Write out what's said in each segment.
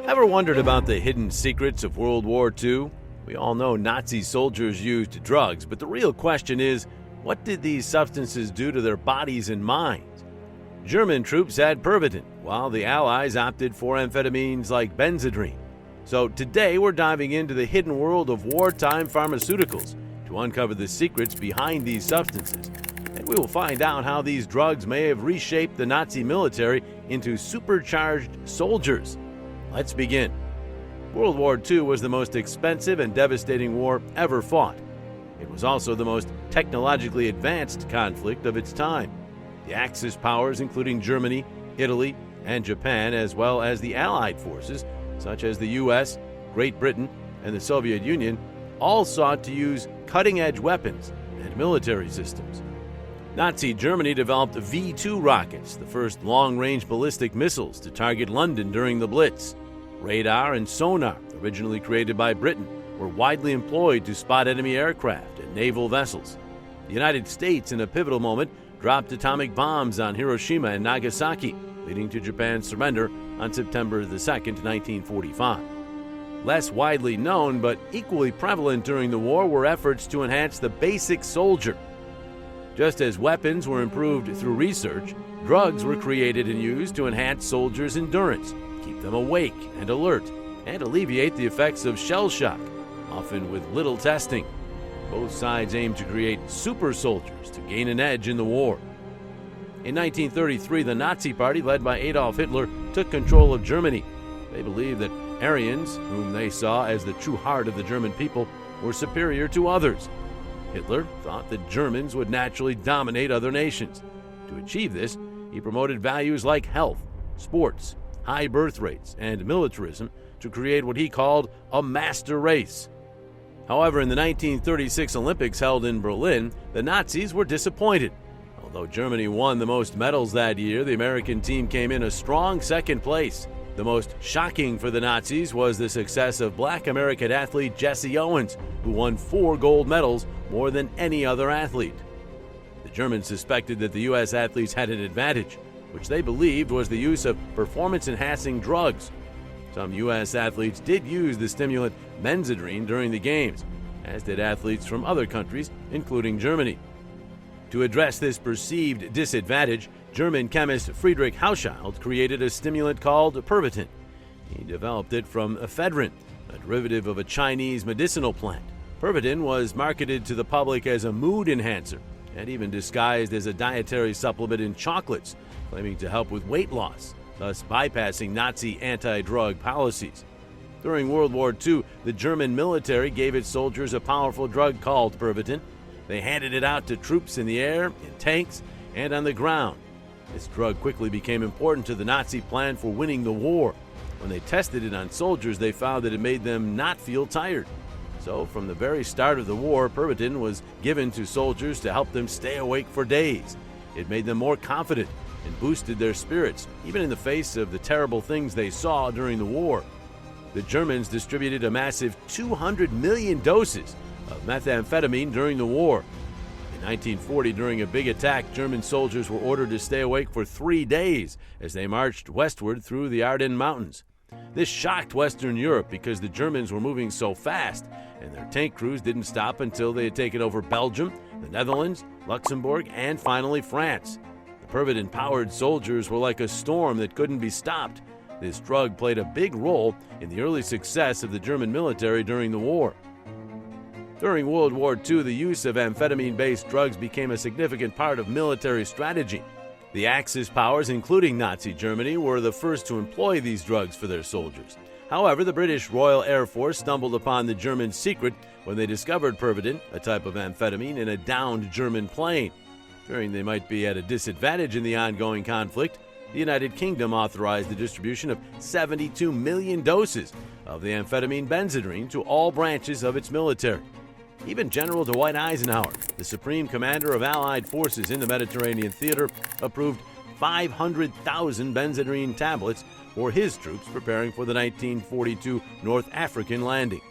Ever wondered about the hidden secrets of World War II? We all know Nazi soldiers used drugs, but the real question is, what did these substances do to their bodies and minds? German troops had Pervitin, while the Allies opted for amphetamines like Benzedrine. So today we're diving into the hidden world of wartime pharmaceuticals to uncover the secrets behind these substances. And we will find out how these drugs may have reshaped the Nazi military into supercharged soldiers. Let's begin. World War II was the most expensive and devastating war ever fought. It was also the most technologically advanced conflict of its time. The Axis powers, including Germany, Italy, and Japan, as well as the Allied forces, such as the US, Great Britain, and the Soviet Union, all sought to use cutting-edge weapons and military systems. Nazi Germany developed V2 rockets, the first long-range ballistic missiles to target London during the Blitz. Radar and sonar, originally created by Britain, were widely employed to spot enemy aircraft and naval vessels. The United States, in a pivotal moment, dropped atomic bombs on Hiroshima and Nagasaki, leading to Japan's surrender on September 2, 1945. Less widely known, but equally prevalent during the war, were efforts to enhance the basic soldier. Just as weapons were improved through research, drugs were created and used to enhance soldiers' endurance, keep them awake and alert, and alleviate the effects of shell shock, often with little testing. Both sides aimed to create super soldiers to gain an edge in the war. In 1933, the Nazi Party, led by Adolf Hitler, took control of Germany. They believed that Aryans, whom they saw as the true heart of the German people, were superior to others. Hitler thought that Germans would naturally dominate other nations. To achieve this, he promoted values like health, sports, high birth rates, and militarism to create what he called a master race. However, in the 1936 Olympics held in Berlin, the Nazis were disappointed. Although Germany won the most medals that year, the American team came in a strong second place. The most shocking for the Nazis was the success of Black American athlete Jesse Owens, who won 4 gold medals, more than any other athlete. The Germans suspected that the U.S. athletes had an advantage, which they believed was the use of performance-enhancing drugs. Some U.S. athletes did use the stimulant Benzedrine during the games, as did athletes from other countries, including Germany. To address this perceived disadvantage, German chemist Friedrich Hauschild created a stimulant called Pervitin. He developed it from ephedrine, a derivative of a Chinese medicinal plant. Pervitin was marketed to the public as a mood enhancer and even disguised as a dietary supplement in chocolates, claiming to help with weight loss, thus bypassing Nazi anti-drug policies. During World War II, the German military gave its soldiers a powerful drug called Pervitin. They handed it out to troops in the air, in tanks, and on the ground. This drug quickly became important to the Nazi plan for winning the war. When they tested it on soldiers, they found that it made them not feel tired. So, from the very start of the war, Pervitin was given to soldiers to help them stay awake for days. It made them more confident and boosted their spirits, even in the face of the terrible things they saw during the war. The Germans distributed a massive 200 million doses of methamphetamine during the war. In 1940, during a big attack, German soldiers were ordered to stay awake for 3 days as they marched westward through the Ardennes Mountains. This shocked Western Europe because the Germans were moving so fast, and their tank crews didn't stop until they had taken over Belgium, the Netherlands, Luxembourg, and finally France. The Pervitin-powered soldiers were like a storm that couldn't be stopped. This drug played a big role in the early success of the German military during the war. During World War II, the use of amphetamine-based drugs became a significant part of military strategy. The Axis powers, including Nazi Germany, were the first to employ these drugs for their soldiers. However, the British Royal Air Force stumbled upon the German secret when they discovered Pervitin, a type of amphetamine, in a downed German plane. Fearing they might be at a disadvantage in the ongoing conflict, the United Kingdom authorized the distribution of 72 million doses of the amphetamine Benzedrine to all branches of its military. Even General Dwight Eisenhower, the supreme commander of Allied forces in the Mediterranean theater, approved 500,000 Benzedrine tablets for his troops preparing for the 1942 North African landing.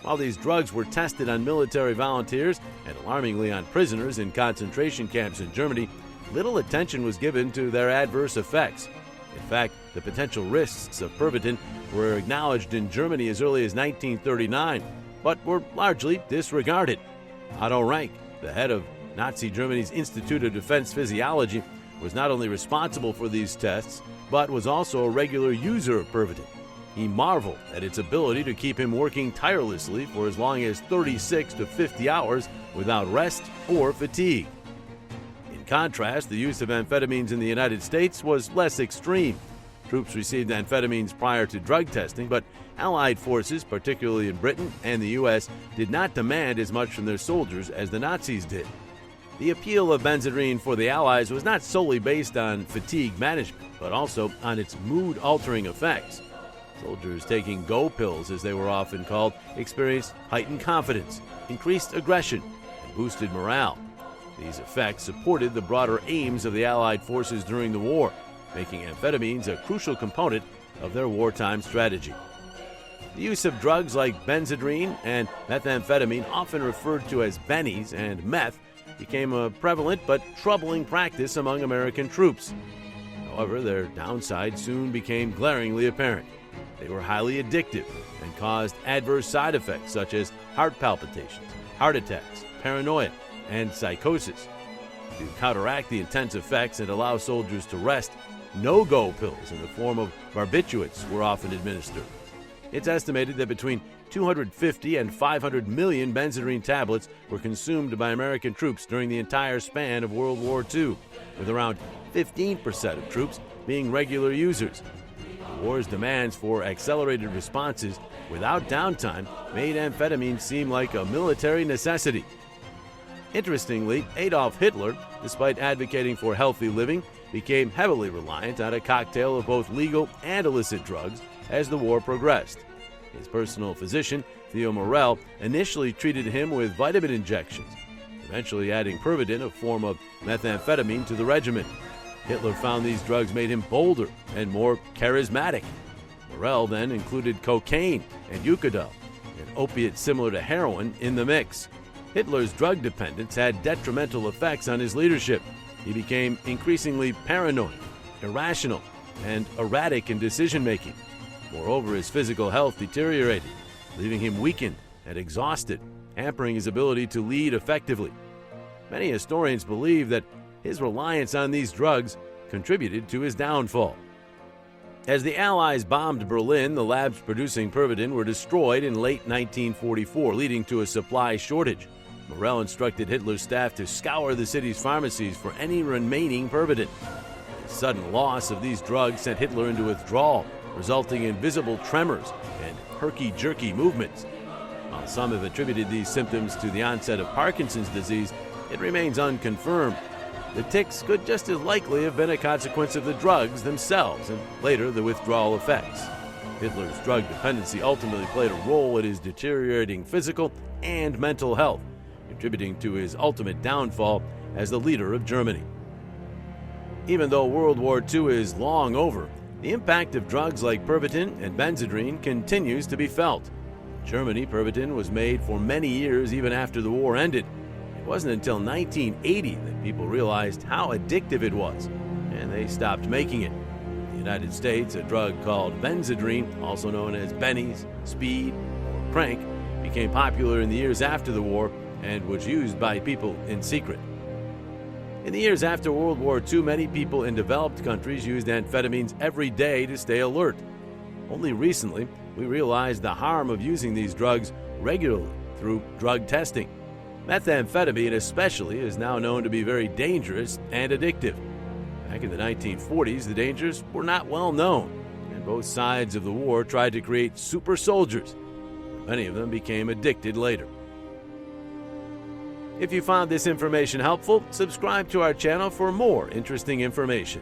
While these drugs were tested on military volunteers and alarmingly on prisoners in concentration camps in Germany, little attention was given to their adverse effects. In fact, the potential risks of Pervitin were acknowledged in Germany as early as 1939, but were largely disregarded. Otto Rank, the head of Nazi Germany's Institute of Defense Physiology, was not only responsible for these tests, but was also a regular user of Pervitin. He marveled at its ability to keep him working tirelessly for as long as 36 to 50 hours without rest or fatigue. In contrast, the use of amphetamines in the United States was less extreme. Troops received amphetamines prior to drug testing, but Allied forces, particularly in Britain and the U.S., did not demand as much from their soldiers as the Nazis did. The appeal of Benzedrine for the Allies was not solely based on fatigue management, but also on its mood-altering effects. Soldiers taking go pills, as they were often called, experienced heightened confidence, increased aggression, and boosted morale. These effects supported the broader aims of the Allied forces during the war, making amphetamines a crucial component of their wartime strategy. The use of drugs like Benzedrine and methamphetamine, often referred to as bennies and meth, became a prevalent but troubling practice among American troops. However, their downside soon became glaringly apparent. They were highly addictive and caused adverse side effects such as heart palpitations, heart attacks, paranoia, and psychosis. To counteract the intense effects and allow soldiers to rest, no-go pills in the form of barbiturates were often administered. It's estimated that between 250 and 500 million Benzedrine tablets were consumed by American troops during the entire span of World War II, with around 15% of troops being regular users. The war's demands for accelerated responses without downtime made amphetamine seem like a military necessity. Interestingly, Adolf Hitler, despite advocating for healthy living, became heavily reliant on a cocktail of both legal and illicit drugs as the war progressed. His personal physician, Theo Morell, initially treated him with vitamin injections, eventually adding Pervitin, a form of methamphetamine, to the regimen. Hitler found these drugs made him bolder and more charismatic. Morell then included cocaine and Eucadol, an opiate similar to heroin, in the mix. Hitler's drug dependence had detrimental effects on his leadership. He became increasingly paranoid, irrational, and erratic in decision-making. Moreover, his physical health deteriorated, leaving him weakened and exhausted, hampering his ability to lead effectively. Many historians believe that his reliance on these drugs contributed to his downfall. As the Allies bombed Berlin, the labs producing Pervitin were destroyed in late 1944, leading to a supply shortage. Morell instructed Hitler's staff to scour the city's pharmacies for any remaining Pervitin. The sudden loss of these drugs sent Hitler into withdrawal, resulting in visible tremors and herky-jerky movements. While some have attributed these symptoms to the onset of Parkinson's disease, it remains unconfirmed. The tics could just as likely have been a consequence of the drugs themselves and later the withdrawal effects. Hitler's drug dependency ultimately played a role in his deteriorating physical and mental health, contributing to his ultimate downfall as the leader of Germany. Even though World War II is long over, the impact of drugs like Pervitin and Benzedrine continues to be felt. In Germany, Pervitin was made for many years even after the war ended. It wasn't until 1980 that people realized how addictive it was, and they stopped making it. In the United States, a drug called Benzedrine, also known as bennies, speed, or crank, became popular in the years after the war and was used by people in secret. In the years after World War II, many people in developed countries used amphetamines every day to stay alert. Only recently, we realized the harm of using these drugs regularly through drug testing. Methamphetamine especially is now known to be very dangerous and addictive. Back in the 1940s, the dangers were not well known, and both sides of the war tried to create super soldiers. Many of them became addicted later. If you found this information helpful, subscribe to our channel for more interesting information.